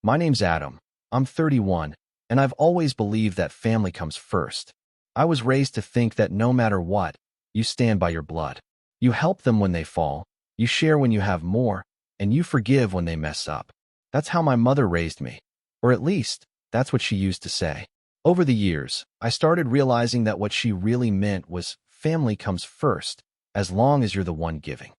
My name's Adam. I'm 31, and I've always believed that family comes first. I was raised to think that no matter what, you stand by your blood. You help them when they fall, you share when you have more, and you forgive when they mess up. That's how my mother raised me. Or at least, that's what she used to say. Over the years, I started realizing that what she really meant was family comes first, as long as you're the one giving.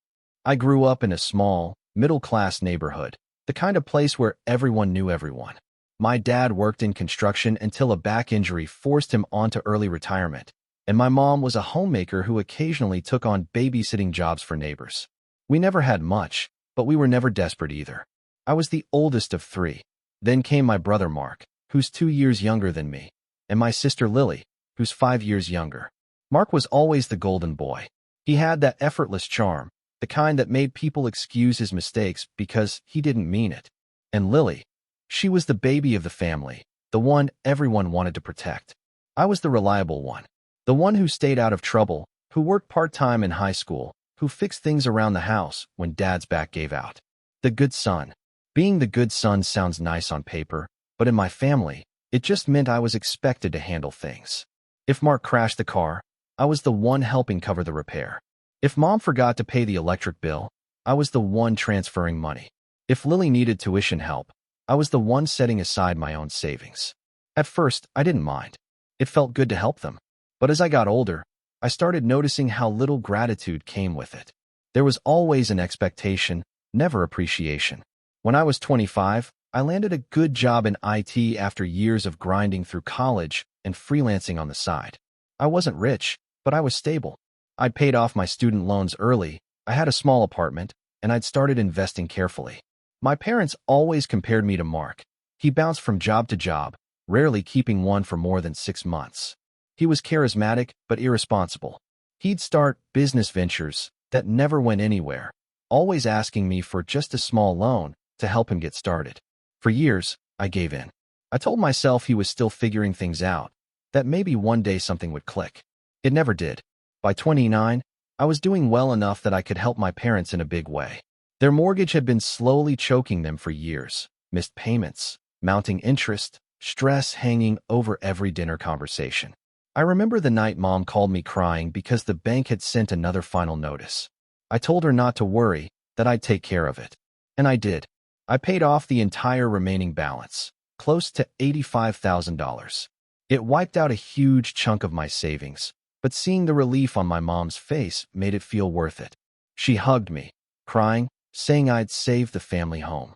I grew up in a small, middle-class neighborhood, the kind of place where everyone knew everyone. My dad worked in construction until a back injury forced him onto early retirement, and my mom was a homemaker who occasionally took on babysitting jobs for neighbors. We never had much, but we were never desperate either. I was the oldest of three. Then came my brother Mark, who's 2 years younger than me, and my sister Lily, who's 5 years younger. Mark was always the golden boy. He had that effortless charm, the kind that made people excuse his mistakes because he didn't mean it. And Lily, she was the baby of the family, the one everyone wanted to protect. I was the reliable one, the one who stayed out of trouble, who worked part-time in high school, who fixed things around the house when Dad's back gave out. The good son. Being the good son sounds nice on paper, but in my family, it just meant I was expected to handle things. If Mark crashed the car, I was the one helping cover the repair. If Mom forgot to pay the electric bill, I was the one transferring money. If Lily needed tuition help, I was the one setting aside my own savings. At first, I didn't mind. It felt good to help them. But as I got older, I started noticing how little gratitude came with it. There was always an expectation, never appreciation. When I was 25, I landed a good job in IT after years of grinding through college and freelancing on the side. I wasn't rich, but I was stable. I'd paid off my student loans early, I had a small apartment, and I'd started investing carefully. My parents always compared me to Mark. He bounced from job to job, rarely keeping one for more than 6 months. He was charismatic but irresponsible. He'd start business ventures that never went anywhere, always asking me for just a small loan to help him get started. For years, I gave in. I told myself he was still figuring things out, that maybe one day something would click. It never did. By 29, I was doing well enough that I could help my parents in a big way. Their mortgage had been slowly choking them for years, missed payments, mounting interest, stress hanging over every dinner conversation. I remember the night Mom called me crying because the bank had sent another final notice. I told her not to worry, that I'd take care of it. And I did. I paid off the entire remaining balance, close to $85,000. It wiped out a huge chunk of my savings, but seeing the relief on my mom's face made it feel worth it. She hugged me, crying, saying I'd saved the family home.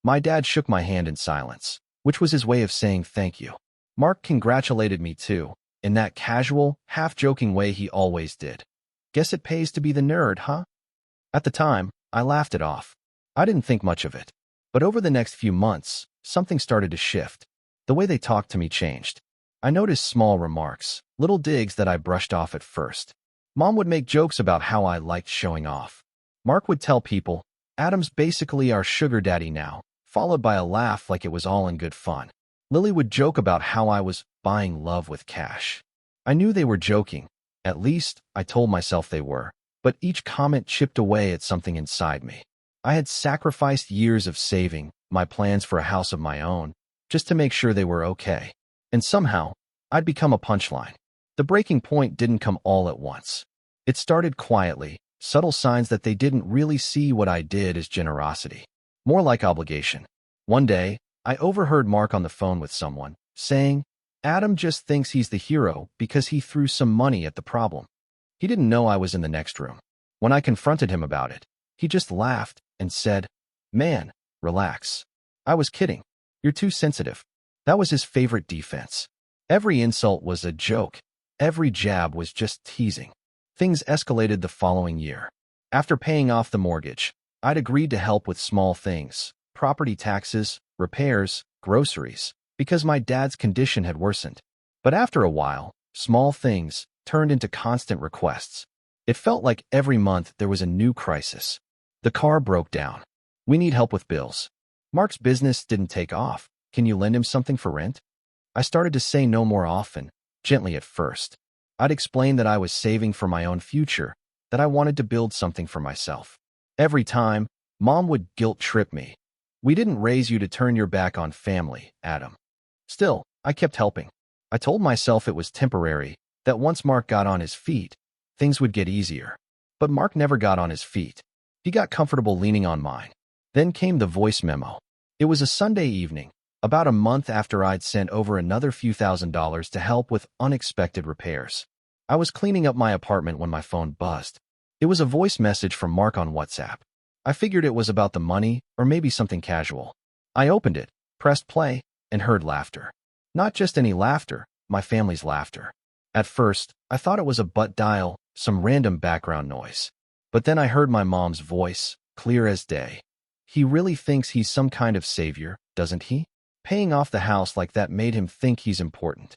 My dad shook my hand in silence, which was his way of saying thank you. Mark congratulated me too, in that casual, half-joking way he always did. Guess it pays to be the nerd, huh? At the time, I laughed it off. I didn't think much of it. But over the next few months, something started to shift. The way they talked to me changed. I noticed small remarks, little digs that I brushed off at first. Mom would make jokes about how I liked showing off. Mark would tell people, Adam's basically our sugar daddy now, followed by a laugh like it was all in good fun. Lily would joke about how I was buying love with cash. I knew they were joking. At least, I told myself they were. But each comment chipped away at something inside me. I had sacrificed years of saving, my plans for a house of my own, just to make sure they were okay. And somehow, I'd become a punchline. The breaking point didn't come all at once. It started quietly, subtle signs that they didn't really see what I did as generosity. More like obligation. One day, I overheard Mark on the phone with someone, saying, Adam just thinks he's the hero because he threw some money at the problem. He didn't know I was in the next room. When I confronted him about it, he just laughed and said, Man, relax. I was kidding. You're too sensitive. That was his favorite defense. Every insult was a joke. Every jab was just teasing. Things escalated the following year. After paying off the mortgage, I'd agreed to help with small things, property taxes, repairs, groceries, because my dad's condition had worsened. But after a while, small things turned into constant requests. It felt like every month there was a new crisis. The car broke down. We need help with bills. Mark's business didn't take off. Can you lend him something for rent? I started to say no more often, gently at first. I'd explain that I was saving for my own future, that I wanted to build something for myself. Every time, Mom would guilt trip me. We didn't raise you to turn your back on family, Adam. Still, I kept helping. I told myself it was temporary, that once Mark got on his feet, things would get easier. But Mark never got on his feet. He got comfortable leaning on mine. Then came the voice memo. It was a Sunday evening, about a month after I'd sent over another few $1,000s to help with unexpected repairs. I was cleaning up my apartment when my phone buzzed. It was a voice message from Mark on WhatsApp. I figured it was about the money or maybe something casual. I opened it, pressed play, and heard laughter. Not just any laughter, my family's laughter. At first, I thought it was a butt dial, some random background noise. But then I heard my mom's voice, clear as day. He really thinks he's some kind of savior, doesn't he? Paying off the house like that made him think he's important.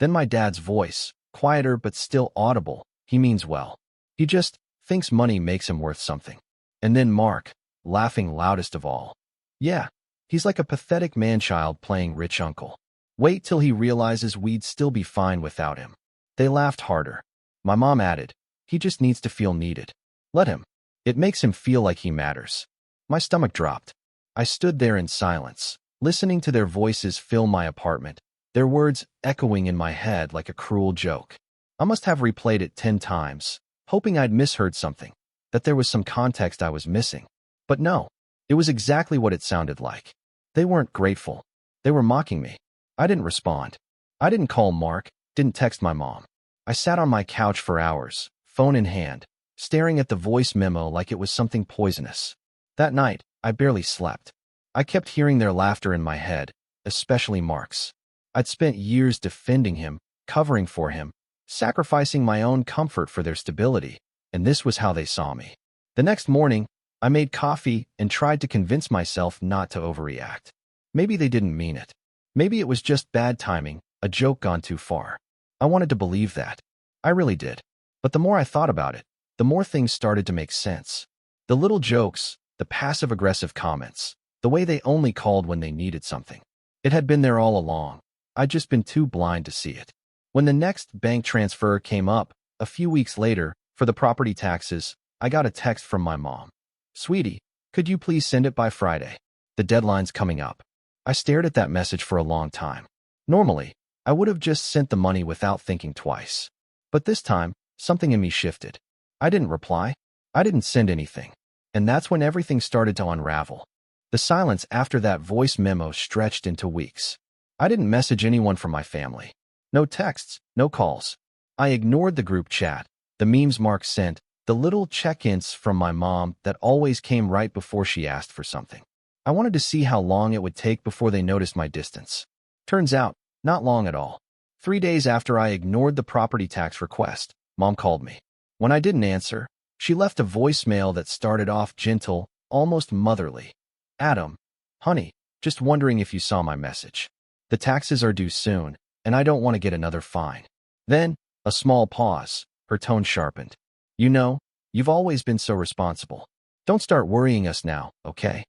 Then my dad's voice, quieter but still audible, he means well. He just thinks money makes him worth something. And then Mark, laughing loudest of all. Yeah, he's like a pathetic man-child playing rich uncle. Wait till he realizes we'd still be fine without him. They laughed harder. My mom added, he just needs to feel needed. Let him. It makes him feel like he matters. My stomach dropped. I stood there in silence, listening to their voices fill my apartment, their words echoing in my head like a cruel joke. I must have replayed it 10 times, hoping I'd misheard something, that there was some context I was missing. But no, it was exactly what it sounded like. They weren't grateful. They were mocking me. I didn't respond. I didn't call Mark, didn't text my mom. I sat on my couch for hours, phone in hand, staring at the voice memo like it was something poisonous. That night, I barely slept. I kept hearing their laughter in my head, especially Mark's. I'd spent years defending him, covering for him, sacrificing my own comfort for their stability, and this was how they saw me. The next morning, I made coffee and tried to convince myself not to overreact. Maybe they didn't mean it. Maybe it was just bad timing, a joke gone too far. I wanted to believe that. I really did. But the more I thought about it, the more things started to make sense. The little jokes, the passive-aggressive comments, the way they only called when they needed something. It had been there all along. I'd just been too blind to see it. When the next bank transfer came up, a few weeks later, for the property taxes, I got a text from my mom. Sweetie, could you please send it by Friday? The deadline's coming up. I stared at that message for a long time. Normally, I would have just sent the money without thinking twice. But this time, something in me shifted. I didn't reply. I didn't send anything. And that's when everything started to unravel. The silence after that voice memo stretched into weeks. I didn't message anyone from my family. No texts, no calls. I ignored the group chat, the memes Mark sent, the little check-ins from my mom that always came right before she asked for something. I wanted to see how long it would take before they noticed my distance. Turns out, not long at all. 3 days after I ignored the property tax request, Mom called me. When I didn't answer, she left a voicemail that started off gentle, almost motherly. Adam, honey, just wondering if you saw my message. The taxes are due soon, and I don't want to get another fine. Then, a small pause, her tone sharpened. You know, you've always been so responsible. Don't start worrying us now, okay?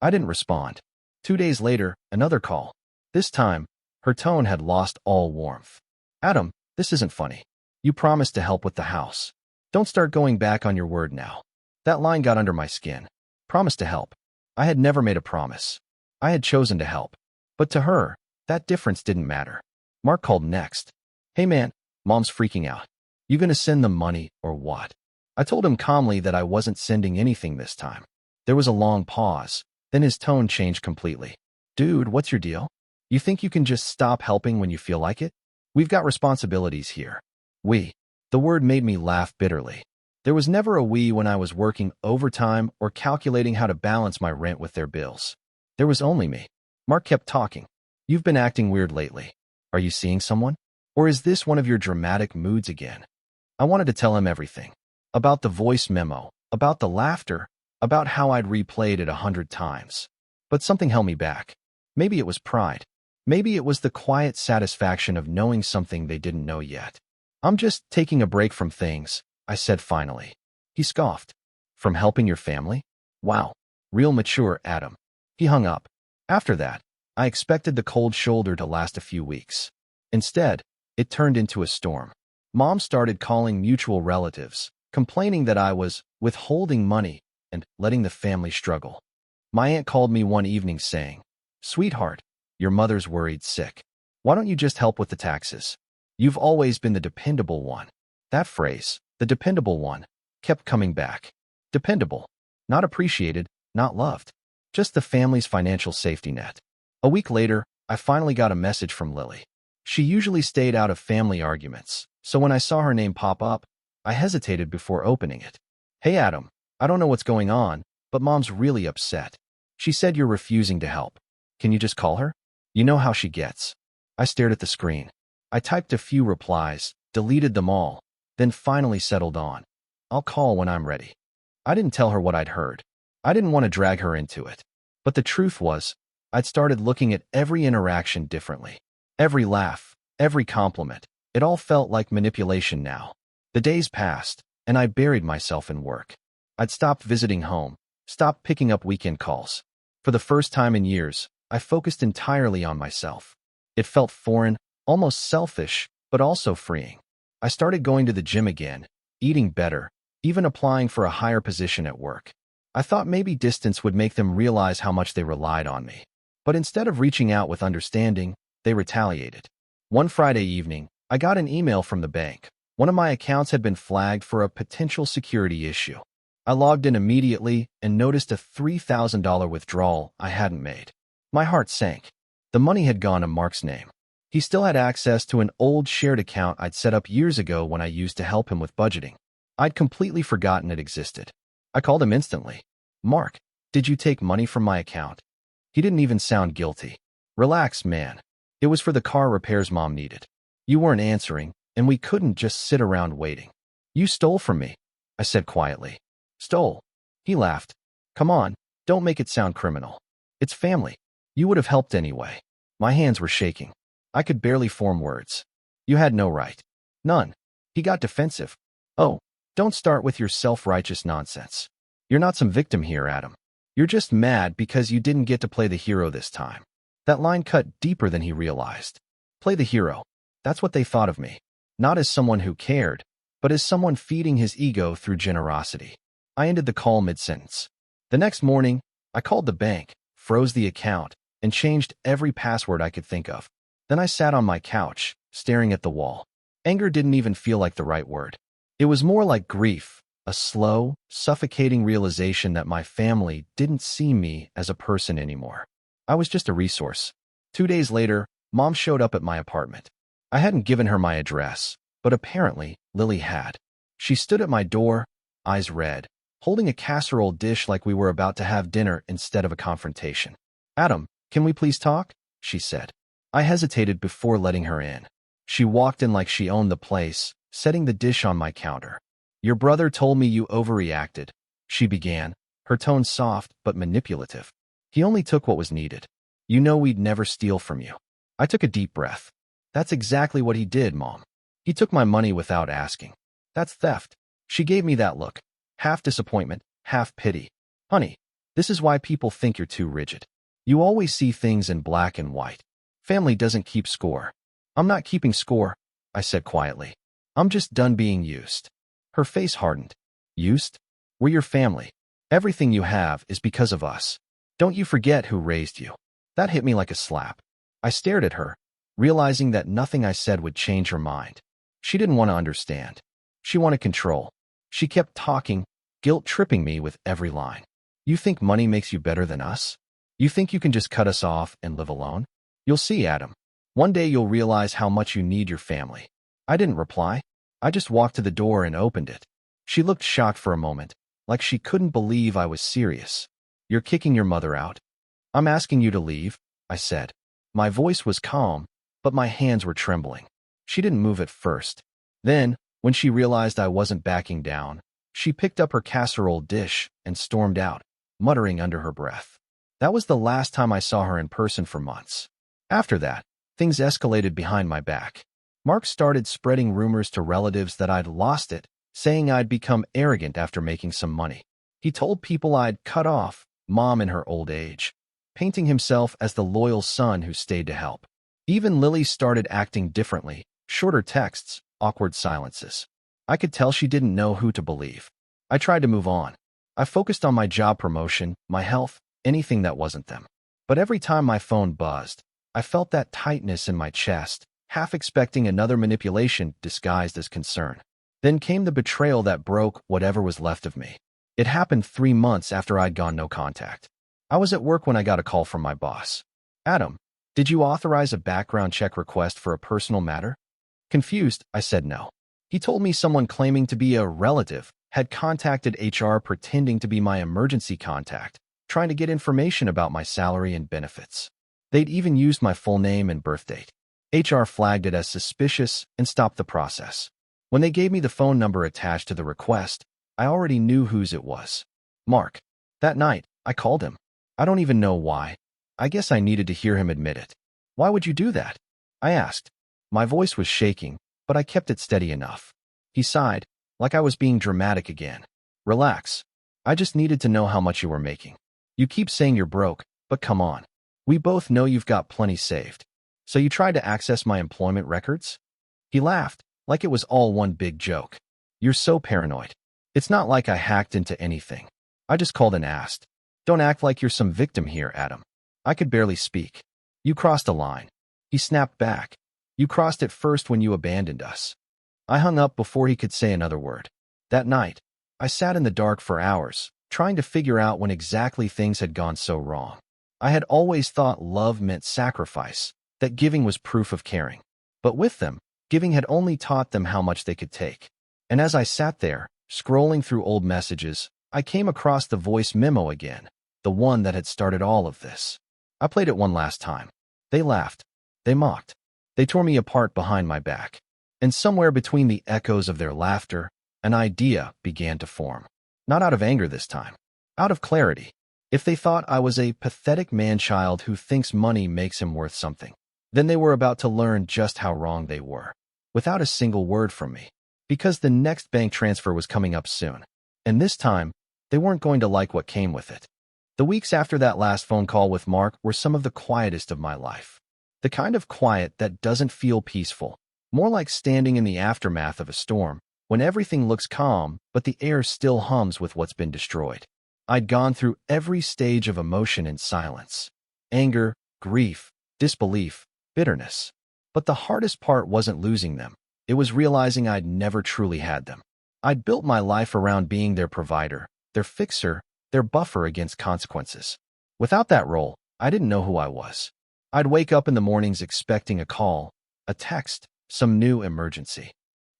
I didn't respond. 2 days later, another call. This time, her tone had lost all warmth. Adam, this isn't funny. You promised to help with the house. Don't start going back on your word now. That line got under my skin. Promise to help. I had never made a promise. I had chosen to help. But to her, that difference didn't matter. Mark called next. Hey man, Mom's freaking out. You gonna send them money or what? I told him calmly that I wasn't sending anything this time. There was a long pause, then his tone changed completely. Dude, what's your deal? You think you can just stop helping when you feel like it? We've got responsibilities here. We. The word made me laugh bitterly. There was never a we when I was working overtime or calculating how to balance my rent with their bills. There was only me. Mark kept talking. You've been acting weird lately. Are you seeing someone? Or is this one of your dramatic moods again? I wanted to tell him everything. About the voice memo, about the laughter, about how I'd replayed it 100 times. But something held me back. Maybe it was pride. Maybe it was the quiet satisfaction of knowing something they didn't know yet. I'm just taking a break from things, I said finally. He scoffed. From helping your family? Wow. Real mature, Adam. He hung up. After that, I expected the cold shoulder to last a few weeks. Instead, it turned into a storm. Mom started calling mutual relatives, complaining that I was withholding money and letting the family struggle. My aunt called me one evening saying, "Sweetheart, your mother's worried sick. Why don't you just help with the taxes? You've always been the dependable one." That phrase, the dependable one, kept coming back. Dependable. Not appreciated, not loved. Just the family's financial safety net. A week later, I finally got a message from Lily. She usually stayed out of family arguments, so when I saw her name pop up, I hesitated before opening it. "Hey Adam, I don't know what's going on, but Mom's really upset. She said you're refusing to help. Can you just call her? You know how she gets." I stared at the screen. I typed a few replies, deleted them all, then finally settled on, "I'll call when I'm ready." I didn't tell her what I'd heard. I didn't want to drag her into it. But the truth was, I'd started looking at every interaction differently. Every laugh, every compliment, it all felt like manipulation now. The days passed, and I buried myself in work. I'd stopped visiting home, stopped picking up weekend calls. For the first time in years, I focused entirely on myself. It felt foreign, almost selfish, but also freeing. I started going to the gym again, eating better, even applying for a higher position at work. I thought maybe distance would make them realize how much they relied on me. But instead of reaching out with understanding, they retaliated. One Friday evening, I got an email from the bank. One of my accounts had been flagged for a potential security issue. I logged in immediately and noticed a $3,000 withdrawal I hadn't made. My heart sank. The money had gone to Mark's name. He still had access to an old shared account I'd set up years ago when I used to help him with budgeting. I'd completely forgotten it existed. I called him instantly. "Mark, did you take money from my account?" He didn't even sound guilty. "Relax, man. It was for the car repairs Mom needed. You weren't answering, and we couldn't just sit around waiting." "You stole from me," I said quietly. "Stole?" He laughed. "Come on, don't make it sound criminal. It's family. You would have helped anyway." My hands were shaking. I could barely form words. "You had no right." "None." He got defensive. "Oh, don't start with your self-righteous nonsense. You're not some victim here, Adam. You're just mad because you didn't get to play the hero this time." That line cut deeper than he realized. Play the hero. That's what they thought of me. Not as someone who cared, but as someone feeding his ego through generosity. I ended the call mid-sentence. The next morning, I called the bank, froze the account, and changed every password I could think of. Then I sat on my couch, staring at the wall. Anger didn't even feel like the right word. It was more like grief, a slow, suffocating realization that my family didn't see me as a person anymore. I was just a resource. 2 days later, Mom showed up at my apartment. I hadn't given her my address, but apparently Lily had. She stood at my door, eyes red, holding a casserole dish like we were about to have dinner instead of a confrontation. "Adam, can we please talk?" she said. I hesitated before letting her in. She walked in like she owned the place, setting the dish on my counter. "Your brother told me you overreacted," she began, her tone soft but manipulative. "He only took what was needed. You know we'd never steal from you." I took a deep breath. "That's exactly what he did, Mom. He took my money without asking. That's theft." She gave me that look, half disappointment, half pity. "Honey, this is why people think you're too rigid. You always see things in black and white. Family doesn't keep score." "I'm not keeping score," I said quietly. "I'm just done being used." Her face hardened. "Used? We're your family. Everything you have is because of us. Don't you forget who raised you." That hit me like a slap. I stared at her, realizing that nothing I said would change her mind. She didn't want to understand. She wanted control. She kept talking, guilt-tripping me with every line. "You think money makes you better than us? You think you can just cut us off and live alone? You'll see, Adam. One day you'll realize how much you need your family." I didn't reply. I just walked to the door and opened it. She looked shocked for a moment, like she couldn't believe I was serious. "You're kicking your mother out?" "I'm asking you to leave," I said. My voice was calm, but my hands were trembling. She didn't move at first. Then, when she realized I wasn't backing down, she picked up her casserole dish and stormed out, muttering under her breath. That was the last time I saw her in person for months. After that, things escalated behind my back. Mark started spreading rumors to relatives that I'd lost it, saying I'd become arrogant after making some money. He told people I'd cut off Mom in her old age, painting himself as the loyal son who stayed to help. Even Lily started acting differently, shorter texts, awkward silences. I could tell she didn't know who to believe. I tried to move on. I focused on my job promotion, my health, anything that wasn't them. But every time my phone buzzed, I felt that tightness in my chest, half expecting another manipulation disguised as concern. Then came the betrayal that broke whatever was left of me. It happened 3 months after I'd gone no contact. I was at work when I got a call from my boss. "Adam, did you authorize a background check request for a personal matter?" Confused, I said no. He told me someone claiming to be a relative had contacted HR pretending to be my emergency contact, trying to get information about my salary and benefits. They'd even used my full name and birth date. HR flagged it as suspicious and stopped the process. When they gave me the phone number attached to the request, I already knew whose it was. Mark. That night, I called him. I don't even know why. I guess I needed to hear him admit it. "Why would you do that?" I asked. My voice was shaking, but I kept it steady enough. He sighed, like I was being dramatic again. "Relax. I just needed to know how much you were making. You keep saying you're broke, but come on. We both know you've got plenty saved. So you tried to access my employment records?" He laughed, like it was all one big joke. "You're so paranoid. It's not like I hacked into anything. I just called and asked. Don't act like you're some victim here, Adam." I could barely speak. "You crossed a line." He snapped back. "You crossed it first when you abandoned us." I hung up before he could say another word. That night, I sat in the dark for hours, trying to figure out when exactly things had gone so wrong. I had always thought love meant sacrifice, that giving was proof of caring. But with them, giving had only taught them how much they could take. And as I sat there, scrolling through old messages, I came across the voice memo again, the one that had started all of this. I played it one last time. They laughed. They mocked. They tore me apart behind my back. And somewhere between the echoes of their laughter, an idea began to form. Not out of anger this time. Out of clarity. If they thought I was a pathetic man-child who thinks money makes him worth something, then they were about to learn just how wrong they were. Without a single word from me. Because the next bank transfer was coming up soon. And this time, they weren't going to like what came with it. The weeks after that last phone call with Mark were some of the quietest of my life. The kind of quiet that doesn't feel peaceful. More like standing in the aftermath of a storm, when everything looks calm, but the air still hums with what's been destroyed. I'd gone through every stage of emotion in silence. Anger, grief, disbelief, bitterness. But the hardest part wasn't losing them. It was realizing I'd never truly had them. I'd built my life around being their provider, their fixer, their buffer against consequences. Without that role, I didn't know who I was. I'd wake up in the mornings expecting a call, a text, some new emergency.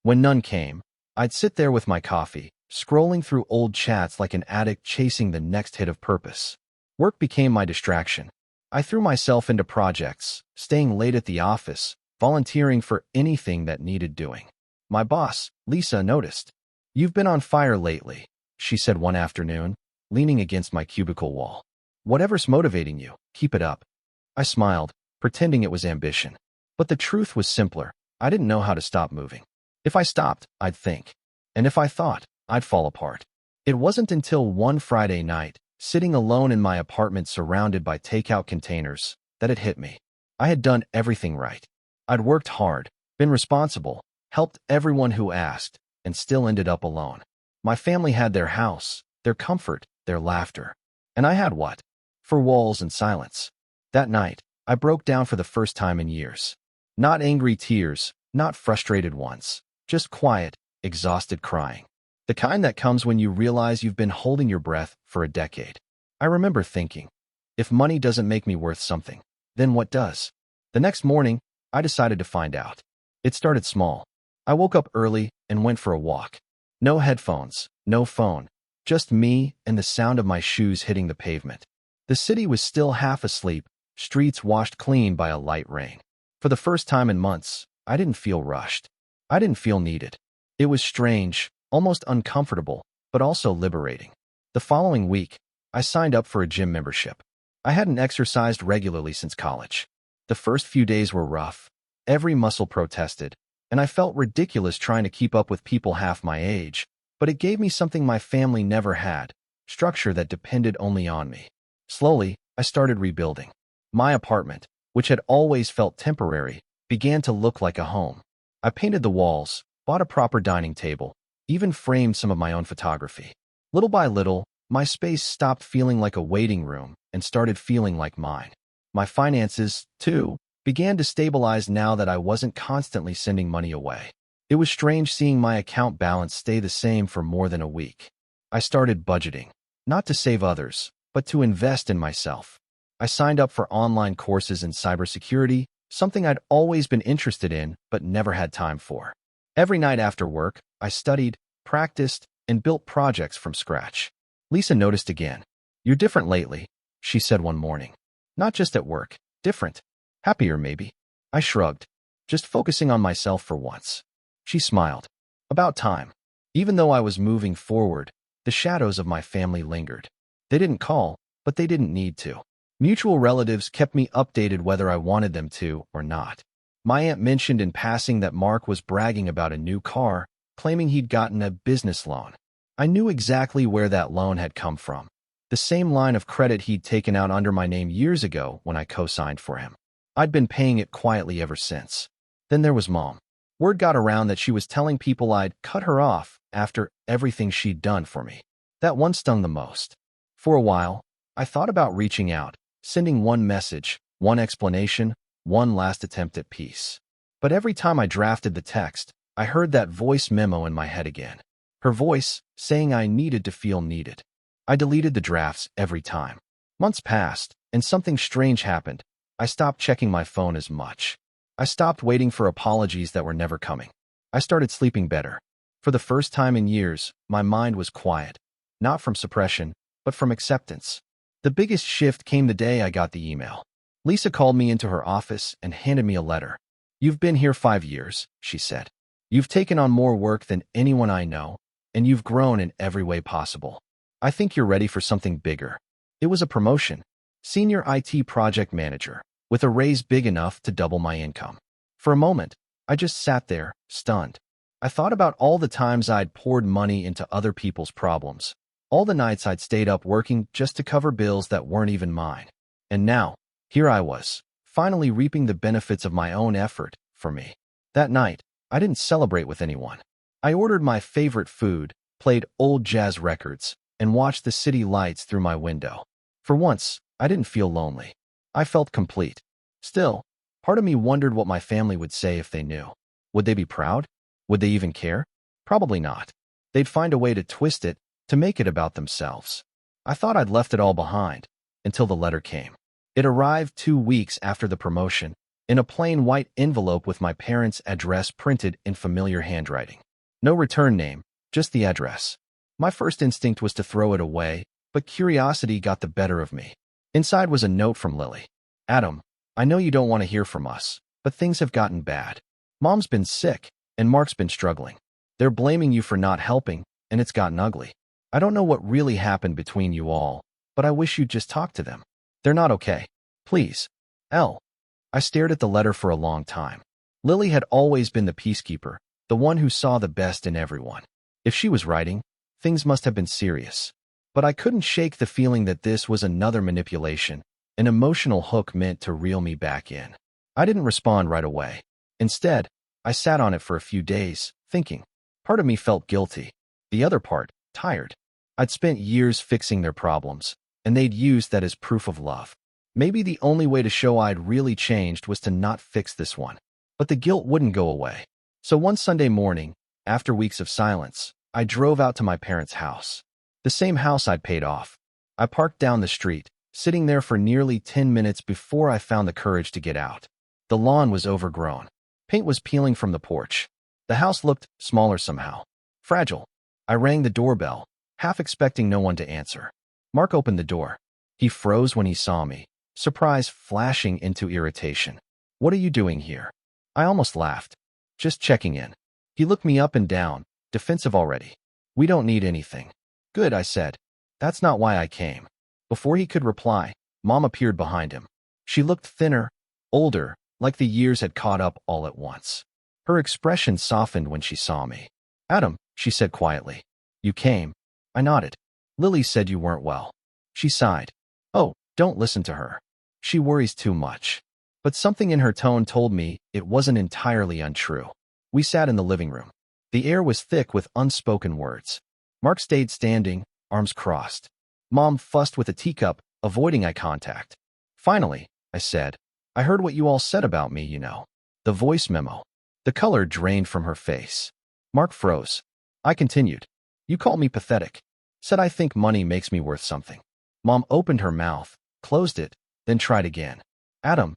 When none came, I'd sit there with my coffee, scrolling through old chats like an addict chasing the next hit of purpose. Work became my distraction. I threw myself into projects, staying late at the office, volunteering for anything that needed doing. My boss, Lisa, noticed. "You've been on fire lately," she said one afternoon, leaning against my cubicle wall. "Whatever's motivating you, keep it up." I smiled, pretending it was ambition. But the truth was simpler. I didn't know how to stop moving. If I stopped, I'd think. And if I thought, I'd fall apart. It wasn't until one Friday night, sitting alone in my apartment surrounded by takeout containers, that it hit me. I had done everything right. I'd worked hard, been responsible, helped everyone who asked, and still ended up alone. My family had their house, their comfort, their laughter. And I had what? 4 walls and silence. That night, I broke down for the first time in years. Not angry tears, not frustrated ones, just quiet, exhausted crying. The kind that comes when you realize you've been holding your breath for a decade. I remember thinking, if money doesn't make me worth something, then what does? The next morning, I decided to find out. It started small. I woke up early and went for a walk. No headphones, no phone, just me and the sound of my shoes hitting the pavement. The city was still half asleep, streets washed clean by a light rain. For the first time in months, I didn't feel rushed. I didn't feel needed. It was strange, almost uncomfortable, but also liberating. The following week, I signed up for a gym membership. I hadn't exercised regularly since college. The first few days were rough. Every muscle protested, and I felt ridiculous trying to keep up with people half my age, but it gave me something my family never had, structure that depended only on me. Slowly, I started rebuilding. My apartment, which had always felt temporary, began to look like a home. I painted the walls, bought a proper dining table, even framed some of my own photography. Little by little, My space stopped feeling like a waiting room and started feeling like mine. My finances, too, began to stabilize now that I wasn't constantly sending money away. It was strange seeing my account balance stay the same for more than a week. I started budgeting, not to save others, but to invest in myself. I signed up for online courses in cybersecurity, something I'd always been interested in but never had time for. Every night after work, I studied, practiced, and built projects from scratch. Lisa noticed again. "You're different lately," she said one morning. "Not just at work. Different. Happier, maybe." I shrugged, just focusing on myself for once. She smiled. "About time." Even though I was moving forward, the shadows of my family lingered. They didn't call, but they didn't need to. Mutual relatives kept me updated whether I wanted them to or not. My aunt mentioned in passing that Mark was bragging about a new car, claiming he'd gotten a business loan. I knew exactly where that loan had come from. The same line of credit he'd taken out under my name years ago when I co-signed for him. I'd been paying it quietly ever since. Then there was Mom. Word got around that she was telling people I'd cut her off after everything she'd done for me. That one stung the most. For a while, I thought about reaching out, sending one message, one explanation, one last attempt at peace. But every time I drafted the text, I heard that voice memo in my head again. Her voice, saying I needed to feel needed. I deleted the drafts every time. Months passed, and something strange happened. I stopped checking my phone as much. I stopped waiting for apologies that were never coming. I started sleeping better. For the first time in years, my mind was quiet. Not from suppression, but from acceptance. The biggest shift came the day I got the email. Lisa called me into her office and handed me a letter. "You've been here 5 years," she said. "You've taken on more work than anyone I know, and you've grown in every way possible. I think you're ready for something bigger." It was a promotion. Senior IT project manager, with a raise big enough to double my income. For a moment, I just sat there, stunned. I thought about all the times I'd poured money into other people's problems, all the nights I'd stayed up working just to cover bills that weren't even mine. And now, here I was, finally reaping the benefits of my own effort for me. That night, I didn't celebrate with anyone. I ordered my favorite food, played old jazz records, and watched the city lights through my window. For once, I didn't feel lonely. I felt complete. Still, part of me wondered what my family would say if they knew. Would they be proud? Would they even care? Probably not. They'd find a way to twist it, to make it about themselves. I thought I'd left it all behind, until the letter came. It arrived 2 weeks after the promotion, in a plain white envelope with my parents' address printed in familiar handwriting. No return name, just the address. My first instinct was to throw it away, but curiosity got the better of me. Inside was a note from Lily. "Adam, I know you don't want to hear from us, but things have gotten bad. Mom's been sick, and Mark's been struggling. They're blaming you for not helping, and it's gotten ugly. I don't know what really happened between you all, but I wish you'd just talk to them. They're not okay. Please. L." I stared at the letter for a long time. Lily had always been the peacekeeper, the one who saw the best in everyone. If she was writing, things must have been serious. But I couldn't shake the feeling that this was another manipulation, an emotional hook meant to reel me back in. I didn't respond right away. Instead, I sat on it for a few days, thinking. Part of me felt guilty. The other part, tired. I'd spent years fixing their problems, and they'd used that as proof of love. Maybe the only way to show I'd really changed was to not fix this one. But the guilt wouldn't go away. So one Sunday morning, after weeks of silence, I drove out to my parents' house. The same house I'd paid off. I parked down the street, sitting there for nearly 10 minutes before I found the courage to get out. The lawn was overgrown. Paint was peeling from the porch. The house looked smaller somehow. Fragile. I rang the doorbell, half expecting no one to answer. Mark opened the door. He froze when he saw me, surprise flashing into irritation. "What are you doing here?" I almost laughed. "Just checking in." He looked me up and down, defensive already. "We don't need anything." "Good," I said. "That's not why I came." Before he could reply, Mom appeared behind him. She looked thinner, older, like the years had caught up all at once. Her expression softened when she saw me. "Adam," she said quietly. "You came." I nodded. "Lily said you weren't well." She sighed. "Oh, don't listen to her. She worries too much." But something in her tone told me it wasn't entirely untrue. We sat in the living room. The air was thick with unspoken words. Mark stayed standing, arms crossed. Mom fussed with a teacup, avoiding eye contact. Finally, I said, I heard what you all said about me, you know. The voice memo. The color drained from her face. Mark froze. I continued. You called me pathetic. Said I think money makes me worth something. Mom opened her mouth, closed it, then tried again. Adam,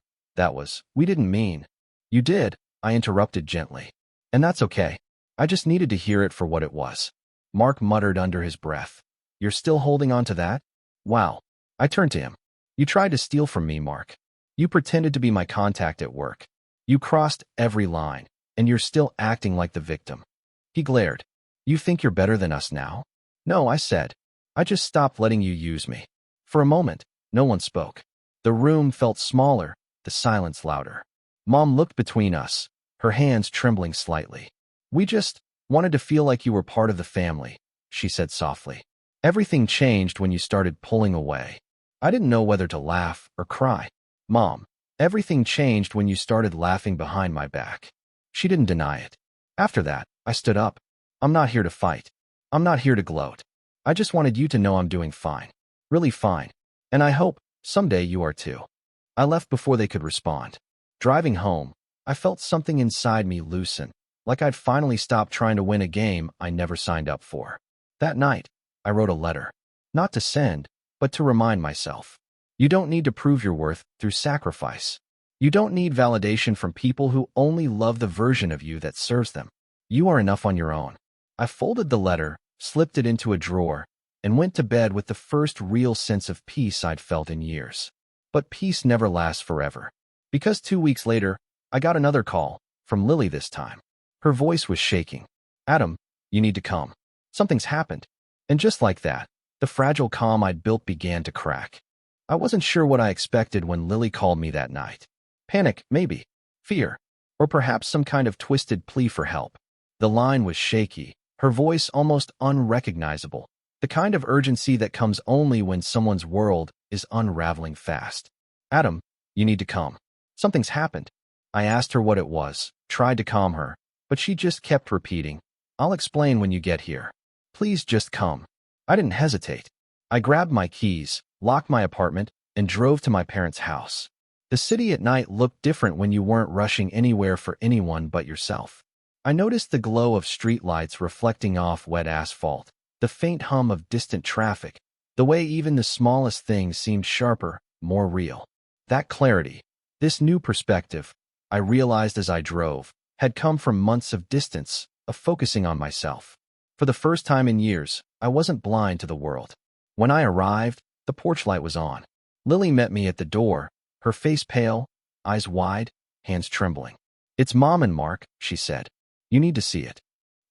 we didn't mean. You did, I interrupted gently. And that's okay. I just needed to hear it for what it was. Mark muttered under his breath. You're still holding on to that? Wow. I turned to him. You tried to steal from me, Mark. You pretended to be my contact at work. You crossed every line, and you're still acting like the victim. He glared. You think you're better than us now? No, I said. I just stopped letting you use me. For a moment, no one spoke. The room felt smaller, the silence louder. Mom looked between us, her hands trembling slightly. We just wanted to feel like you were part of the family, she said softly. Everything changed when you started pulling away. I didn't know whether to laugh or cry. Mom, everything changed when you started laughing behind my back. She didn't deny it. After that, I stood up. I'm not here to fight. I'm not here to gloat. I just wanted you to know I'm doing fine. Really fine. And I hope someday you are too. I left before they could respond. Driving home, I felt something inside me loosen, like I'd finally stopped trying to win a game I never signed up for. That night, I wrote a letter. Not to send, but to remind myself. You don't need to prove your worth through sacrifice. You don't need validation from people who only love the version of you that serves them. You are enough on your own. I folded the letter, slipped it into a drawer, and went to bed with the first real sense of peace I'd felt in years. But peace never lasts forever. Because 2 weeks later, I got another call, from Lily this time. Her voice was shaking. Adam, you need to come. Something's happened. And just like that, the fragile calm I'd built began to crack. I wasn't sure what I expected when Lily called me that night. Panic, maybe. Fear. Or perhaps some kind of twisted plea for help. The line was shaky, her voice almost unrecognizable, the kind of urgency that comes only when someone's world is unraveling fast. Adam, you need to come. Something's happened. I asked her what it was, tried to calm her, but she just kept repeating, I'll explain when you get here. Please just come. I didn't hesitate. I grabbed my keys, locked my apartment, and drove to my parents' house. The city at night looked different when you weren't rushing anywhere for anyone but yourself. I noticed the glow of streetlights reflecting off wet asphalt, the faint hum of distant traffic, the way even the smallest things seemed sharper, more real. That clarity, this new perspective, I realized as I drove, had come from months of distance, of focusing on myself. For the first time in years, I wasn't blind to the world. When I arrived, the porch light was on. Lily met me at the door, her face pale, eyes wide, hands trembling. It's Mom and Mark, she said. You need to see it.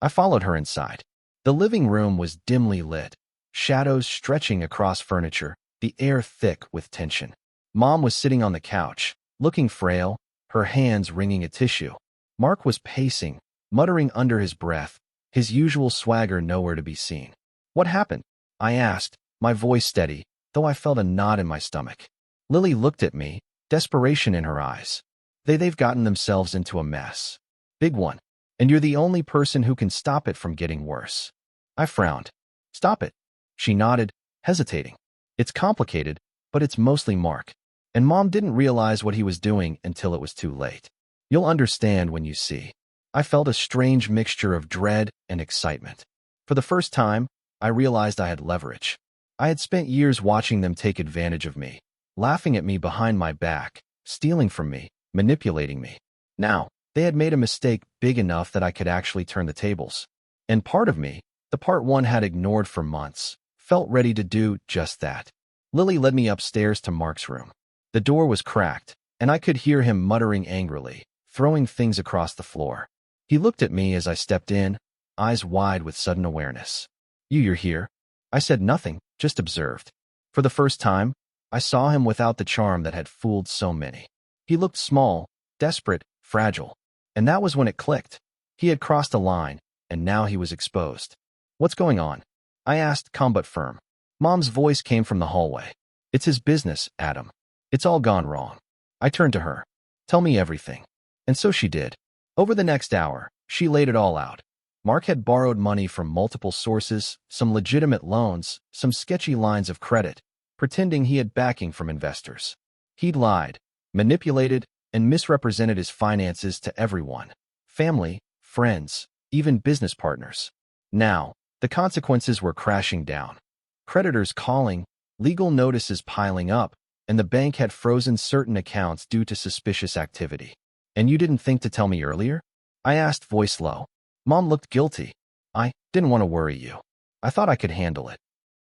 I followed her inside. The living room was dimly lit, shadows stretching across furniture, the air thick with tension. Mom was sitting on the couch, looking frail, her hands wringing a tissue. Mark was pacing, muttering under his breath, his usual swagger nowhere to be seen. What happened? I asked, my voice steady, though I felt a knot in my stomach. Lily looked at me, desperation in her eyes. They've gotten themselves into a mess. Big one. And you're the only person who can stop it from getting worse. I frowned. Stop it. She nodded, hesitating. It's complicated, but it's mostly Mark. And Mom didn't realize what he was doing until it was too late. You'll understand when you see. I felt a strange mixture of dread and excitement. For the first time, I realized I had leverage. I had spent years watching them take advantage of me, laughing at me behind my back, stealing from me, manipulating me. Now, they had made a mistake big enough that I could actually turn the tables. And part of me, the part one had ignored for months, felt ready to do just that. Lily led me upstairs to Mark's room. The door was cracked, and I could hear him muttering angrily, throwing things across the floor. He looked at me as I stepped in, eyes wide with sudden awareness. You're here? I said nothing, just observed. For the first time, I saw him without the charm that had fooled so many. He looked small, desperate, fragile. And that was when it clicked. He had crossed a line, and now he was exposed. What's going on? I asked, calm but firm. Mom's voice came from the hallway. It's his business, Adam. It's all gone wrong. I turned to her. Tell me everything. And so she did. Over the next hour, she laid it all out. Mark had borrowed money from multiple sources, some legitimate loans, some sketchy lines of credit, pretending he had backing from investors. He'd lied, manipulated, and misrepresented his finances to everyone: family, friends, even business partners. Now, the consequences were crashing down. Creditors calling, legal notices piling up, and the bank had frozen certain accounts due to suspicious activity. "And you didn't think to tell me earlier?" I asked, voice low. Mom looked guilty. "I didn't want to worry you. I thought I could handle it."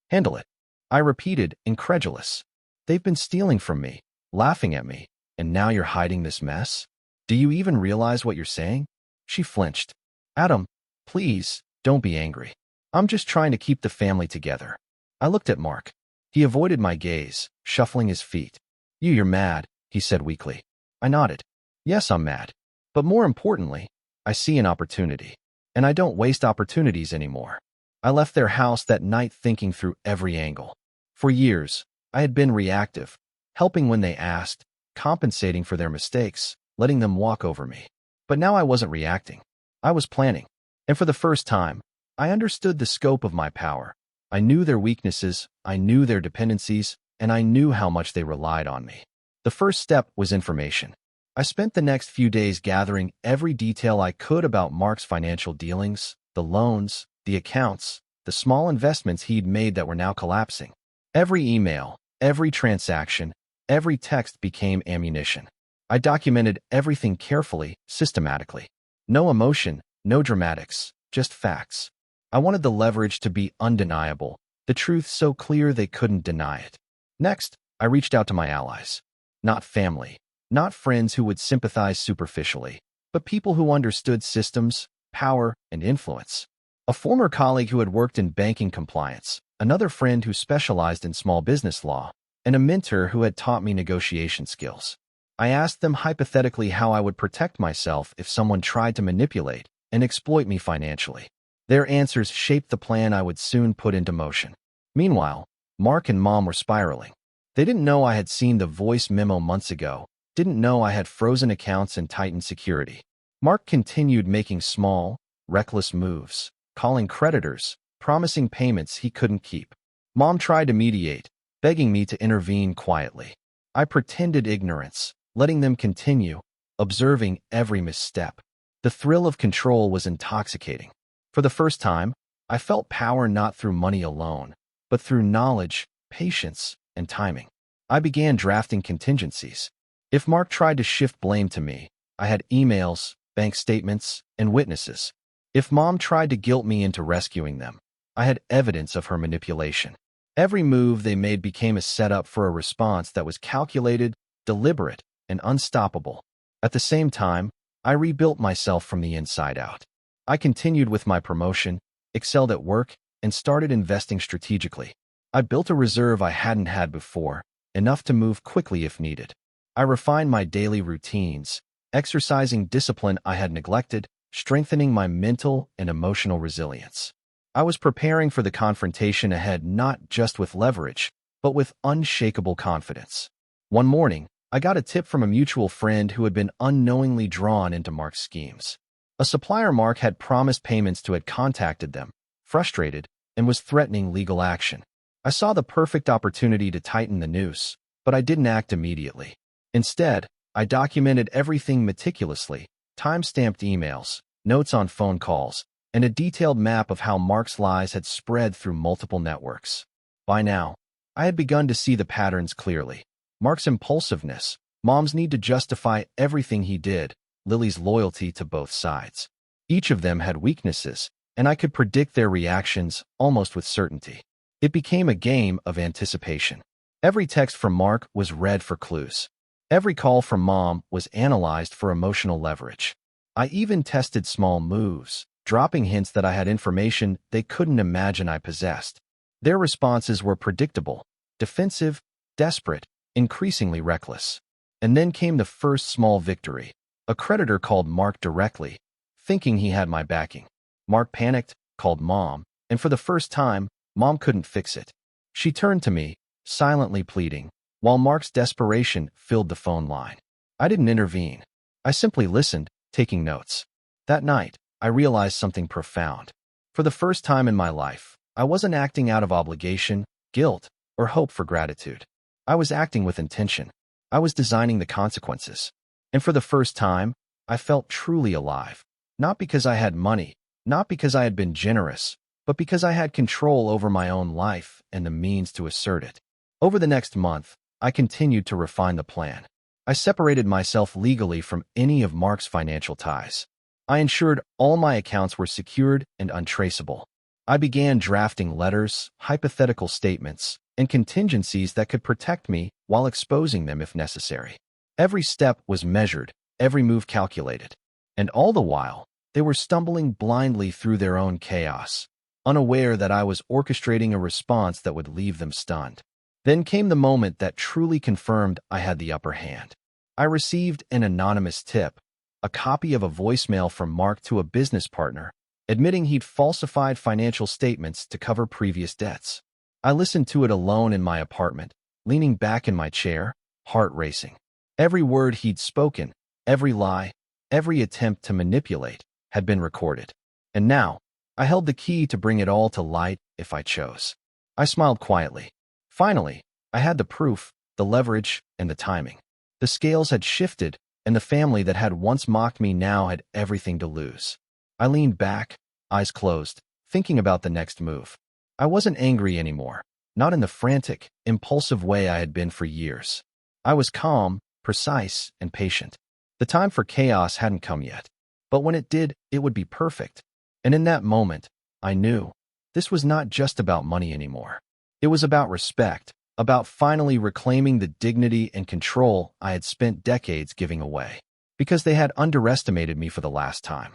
"Handle it?" I repeated, incredulous. "They've been stealing from me, laughing at me, and now you're hiding this mess? Do you even realize what you're saying?" She flinched. "Adam, please, don't be angry. I'm just trying to keep the family together." I looked at Mark. He avoided my gaze, shuffling his feet. You're mad," he said weakly. I nodded. "Yes, I'm mad. But more importantly, I see an opportunity. And I don't waste opportunities anymore." I left their house that night thinking through every angle. For years, I had been reactive, helping when they asked, compensating for their mistakes, letting them walk over me. But now I wasn't reacting. I was planning. And for the first time, I understood the scope of my power. I knew their weaknesses, I knew their dependencies, and I knew how much they relied on me. The first step was information. I spent the next few days gathering every detail I could about Mark's financial dealings, the loans, the accounts, the small investments he'd made that were now collapsing. Every email, every transaction, every text became ammunition. I documented everything carefully, systematically. No emotion, no dramatics, just facts. I wanted the leverage to be undeniable, the truth so clear they couldn't deny it. Next, I reached out to my allies. Not family, not friends who would sympathize superficially, but people who understood systems, power, and influence. A former colleague who had worked in banking compliance, another friend who specialized in small business law, and a mentor who had taught me negotiation skills. I asked them hypothetically how I would protect myself if someone tried to manipulate and exploit me financially. Their answers shaped the plan I would soon put into motion. Meanwhile, Mark and Mom were spiraling. They didn't know I had seen the voice memo months ago, didn't know I had frozen accounts and tightened security. Mark continued making small, reckless moves, calling creditors, promising payments he couldn't keep. Mom tried to mediate, begging me to intervene quietly. I pretended ignorance, letting them continue, observing every misstep. The thrill of control was intoxicating. For the first time, I felt power not through money alone, but through knowledge, patience, and timing. I began drafting contingencies. If Mark tried to shift blame to me, I had emails, bank statements, and witnesses. If Mom tried to guilt me into rescuing them, I had evidence of her manipulation. Every move they made became a setup for a response that was calculated, deliberate, and unstoppable. At the same time, I rebuilt myself from the inside out. I continued with my promotion, excelled at work, and started investing strategically. I built a reserve I hadn't had before, enough to move quickly if needed. I refined my daily routines, exercising discipline I had neglected, strengthening my mental and emotional resilience. I was preparing for the confrontation ahead not just with leverage, but with unshakable confidence. One morning, I got a tip from a mutual friend who had been unknowingly drawn into Mark's schemes. A supplier Mark had promised payments to had contacted them, frustrated, and was threatening legal action. I saw the perfect opportunity to tighten the noose, but I didn't act immediately. Instead, I documented everything meticulously, time-stamped emails, notes on phone calls, and a detailed map of how Mark's lies had spread through multiple networks. By now, I had begun to see the patterns clearly. Mark's impulsiveness, Mom's need to justify everything he did, Lily's loyalty to both sides. Each of them had weaknesses, and I could predict their reactions almost with certainty. It became a game of anticipation. Every text from Mark was read for clues. Every call from Mom was analyzed for emotional leverage. I even tested small moves, dropping hints that I had information they couldn't imagine I possessed. Their responses were predictable, defensive, desperate, increasingly reckless. And then came the first small victory. A creditor called Mark directly, thinking he had my backing. Mark panicked, called Mom, and for the first time, Mom couldn't fix it. She turned to me, silently pleading, while Mark's desperation filled the phone line. I didn't intervene. I simply listened, taking notes. That night, I realized something profound. For the first time in my life, I wasn't acting out of obligation, guilt, or hope for gratitude. I was acting with intention. I was designing the consequences. And for the first time, I felt truly alive. Not because I had money, not because I had been generous, but because I had control over my own life and the means to assert it. Over the next month, I continued to refine the plan. I separated myself legally from any of Mark's financial ties. I ensured all my accounts were secured and untraceable. I began drafting letters, hypothetical statements, and contingencies that could protect me while exposing them if necessary. Every step was measured, every move calculated. And all the while, they were stumbling blindly through their own chaos, unaware that I was orchestrating a response that would leave them stunned. Then came the moment that truly confirmed I had the upper hand. I received an anonymous tip, a copy of a voicemail from Mark to a business partner, admitting he'd falsified financial statements to cover previous debts. I listened to it alone in my apartment, leaning back in my chair, heart racing. Every word he'd spoken, every lie, every attempt to manipulate, had been recorded. And now, I held the key to bring it all to light if I chose. I smiled quietly. Finally, I had the proof, the leverage, and the timing. The scales had shifted, and the family that had once mocked me now had everything to lose. I leaned back, eyes closed, thinking about the next move. I wasn't angry anymore, not in the frantic, impulsive way I had been for years. I was calm, precise, and patient. The time for chaos hadn't come yet, but when it did, it would be perfect. And in that moment, I knew this was not just about money anymore. It was about respect, about finally reclaiming the dignity and control I had spent decades giving away, because they had underestimated me for the last time.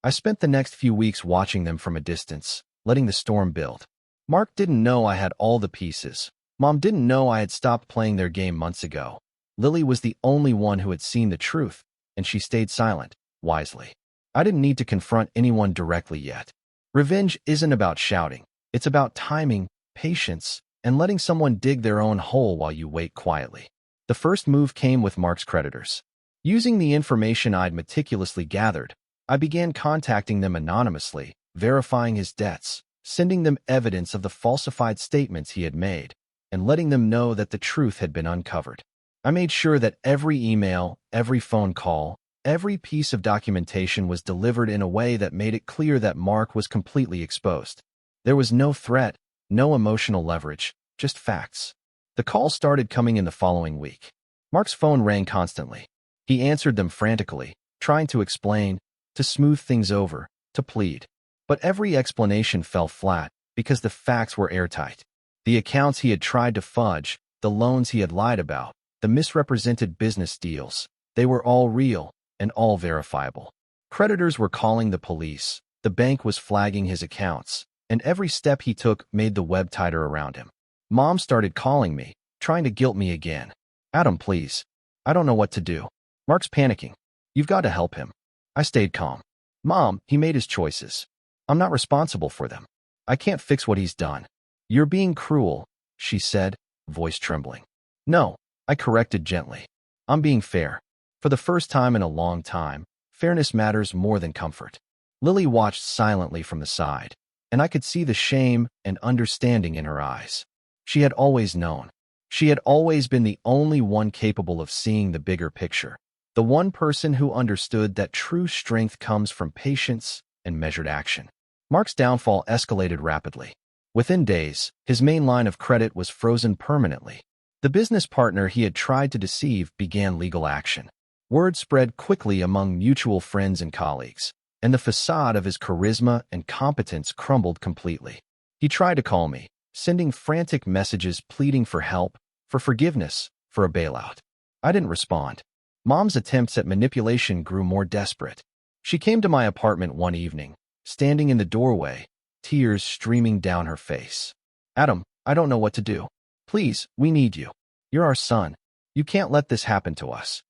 I spent the next few weeks watching them from a distance, letting the storm build. Mark didn't know I had all the pieces. Mom didn't know I had stopped playing their game months ago. Lily was the only one who had seen the truth, and she stayed silent, wisely. I didn't need to confront anyone directly yet. Revenge isn't about shouting. It's about timing, patience, and letting someone dig their own hole while you wait quietly. The first move came with Mark's creditors. Using the information I'd meticulously gathered, I began contacting them anonymously, verifying his debts, sending them evidence of the falsified statements he had made, and letting them know that the truth had been uncovered. I made sure that every email, every phone call, every piece of documentation was delivered in a way that made it clear that Mark was completely exposed. There was no threat, no emotional leverage, just facts. The calls started coming in the following week. Mark's phone rang constantly. He answered them frantically, trying to explain, to smooth things over, to plead. But every explanation fell flat because the facts were airtight. The accounts he had tried to fudge, the loans he had lied about, the misrepresented business deals, they were all real and all verifiable. Creditors were calling the police, the bank was flagging his accounts, and every step he took made the web tighter around him. Mom started calling me, trying to guilt me again. Adam, please. I don't know what to do. Mark's panicking. You've got to help him. I stayed calm. Mom, he made his choices. I'm not responsible for them. I can't fix what he's done. You're being cruel, she said, voice trembling. No, I corrected gently. I'm being fair. For the first time in a long time, fairness matters more than comfort. Lily watched silently from the side, and I could see the shame and understanding in her eyes. She had always known. She had always been the only one capable of seeing the bigger picture. The one person who understood that true strength comes from patience and measured action. Mark's downfall escalated rapidly. Within days, his main line of credit was frozen permanently. The business partner he had tried to deceive began legal action. Word spread quickly among mutual friends and colleagues, and the facade of his charisma and competence crumbled completely. He tried to call me, sending frantic messages pleading for help, for forgiveness, for a bailout. I didn't respond. Mom's attempts at manipulation grew more desperate. She came to my apartment one evening, standing in the doorway, tears streaming down her face. Adam, I don't know what to do. Please, we need you. You're our son. You can't let this happen to us.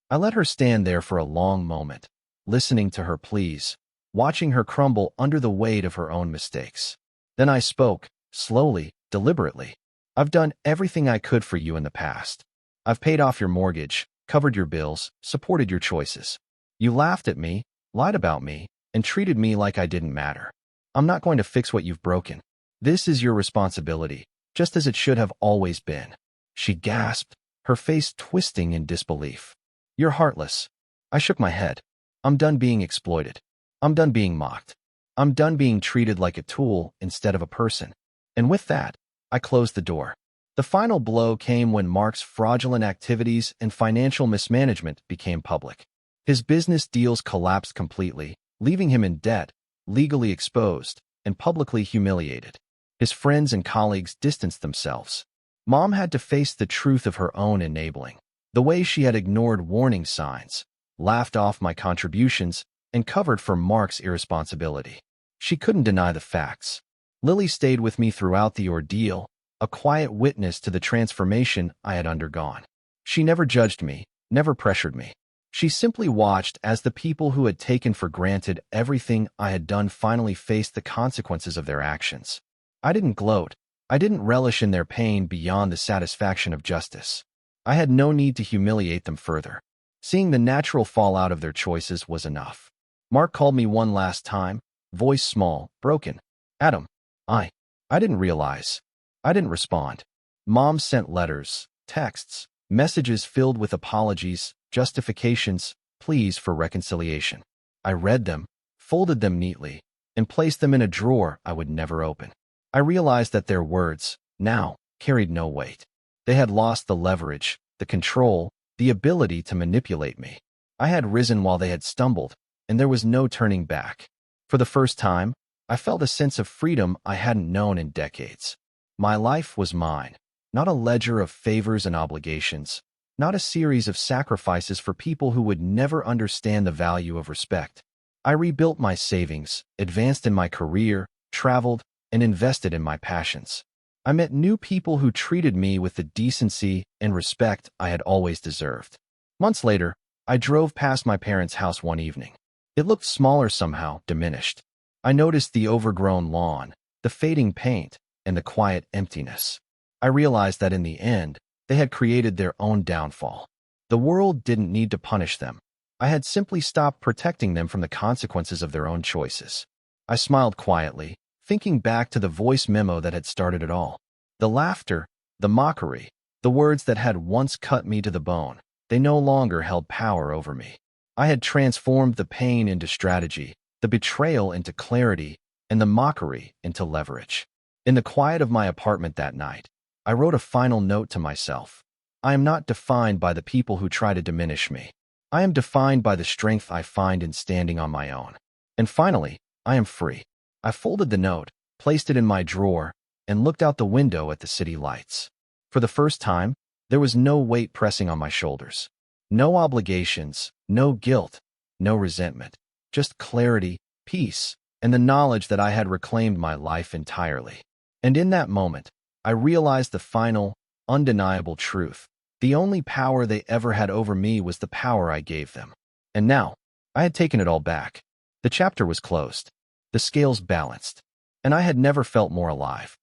I let her stand there for a long moment, listening to her pleas, watching her crumble under the weight of her own mistakes. Then I spoke, slowly, deliberately. I've done everything I could for you in the past. I've paid off your mortgage, covered your bills, supported your choices. You laughed at me, lied about me, and treated me like I didn't matter. I'm not going to fix what you've broken. This is your responsibility, just as it should have always been. She gasped, her face twisting in disbelief. You're heartless. I shook my head. I'm done being exploited. I'm done being mocked. I'm done being treated like a tool instead of a person. And with that, I closed the door. The final blow came when Mark's fraudulent activities and financial mismanagement became public. His business deals collapsed completely, leaving him in debt, legally exposed, and publicly humiliated. His friends and colleagues distanced themselves. Mom had to face the truth of her own enabling. The way she had ignored warning signs, laughed off my contributions, and covered for Mark's irresponsibility. She couldn't deny the facts. Lily stayed with me throughout the ordeal, a quiet witness to the transformation I had undergone. She never judged me, never pressured me. She simply watched as the people who had taken for granted everything I had done finally faced the consequences of their actions. I didn't gloat. I didn't relish in their pain beyond the satisfaction of justice. I had no need to humiliate them further. Seeing the natural fallout of their choices was enough. Mark called me one last time, voice small, broken. Adam, I didn't realize. I didn't respond. Mom sent letters, texts, messages filled with apologies, justifications, pleas for reconciliation. I read them, folded them neatly, and placed them in a drawer I would never open. I realized that their words, now, carried no weight. They had lost the leverage, the control, the ability to manipulate me. I had risen while they had stumbled, and there was no turning back. For the first time, I felt a sense of freedom I hadn't known in decades. My life was mine, not a ledger of favors and obligations, not a series of sacrifices for people who would never understand the value of respect. I rebuilt my savings, advanced in my career, traveled, and invested in my passions. I met new people who treated me with the decency and respect I had always deserved. Months later, I drove past my parents' house one evening. It looked smaller somehow, diminished. I noticed the overgrown lawn, the fading paint, and the quiet emptiness. I realized that in the end, they had created their own downfall. The world didn't need to punish them. I had simply stopped protecting them from the consequences of their own choices. I smiled quietly, thinking back to the voice memo that had started it all. The laughter, the mockery, the words that had once cut me to the bone, they no longer held power over me. I had transformed the pain into strategy, the betrayal into clarity, and the mockery into leverage. In the quiet of my apartment that night, I wrote a final note to myself. I am not defined by the people who try to diminish me. I am defined by the strength I find in standing on my own. And finally, I am free. I folded the note, placed it in my drawer, and looked out the window at the city lights. For the first time, there was no weight pressing on my shoulders. No obligations, no guilt, no resentment. Just clarity, peace, and the knowledge that I had reclaimed my life entirely. And in that moment, I realized the final, undeniable truth. The only power they ever had over me was the power I gave them. And now, I had taken it all back. The chapter was closed. The scales balanced. And I had never felt more alive.